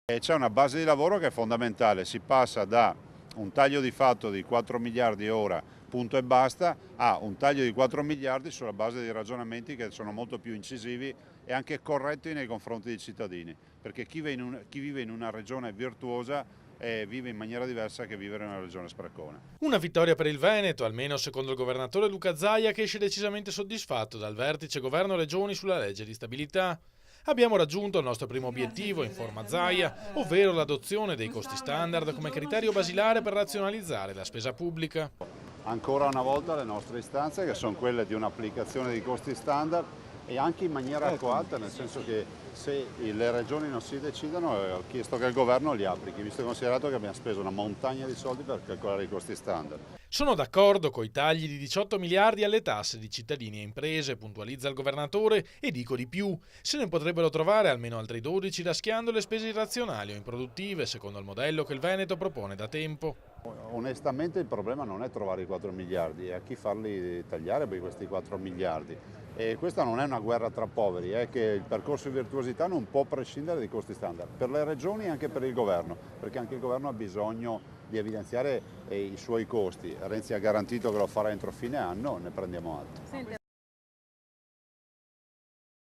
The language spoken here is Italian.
E c'è una base di lavoro che è fondamentale, si passa da un taglio di fatto di 4 miliardi ora, punto e basta, a un taglio di 4 miliardi sulla base di ragionamenti che sono molto più incisivi e anche corretti nei confronti dei cittadini, perché chi vive in una regione virtuosa vive in maniera diversa che vivere in una regione sprecona. Una vittoria per il Veneto, almeno secondo il governatore Luca Zaia, che esce decisamente soddisfatto dal vertice governo-regioni sulla legge di stabilità. Abbiamo raggiunto il nostro primo obiettivo, informa Zaia, ovvero l'adozione dei costi standard come criterio basilare per razionalizzare la spesa pubblica. Ancora una volta le nostre istanze, che sono quelle di un'applicazione di costi standard e anche in maniera coatta, nel senso che se le regioni non si decidono, ho chiesto che il governo li applichi, visto e considerato che abbiamo speso una montagna di soldi per calcolare i costi standard. Sono d'accordo coi tagli di 18 miliardi alle tasse di cittadini e imprese, puntualizza il governatore, e dico di più, se ne potrebbero trovare almeno altri 12 raschiando le spese irrazionali o improduttive, secondo il modello che il Veneto propone da tempo. Onestamente il problema non è trovare i 4 miliardi, è a chi farli tagliare questi 4 miliardi. E questa non è una guerra tra poveri, è che il percorso di virtuosità non può prescindere dai costi standard, per le regioni e anche per il governo, perché anche il governo ha bisogno di evidenziare i suoi costi. Renzi ha garantito che lo farà entro fine anno, ne prendiamo atto.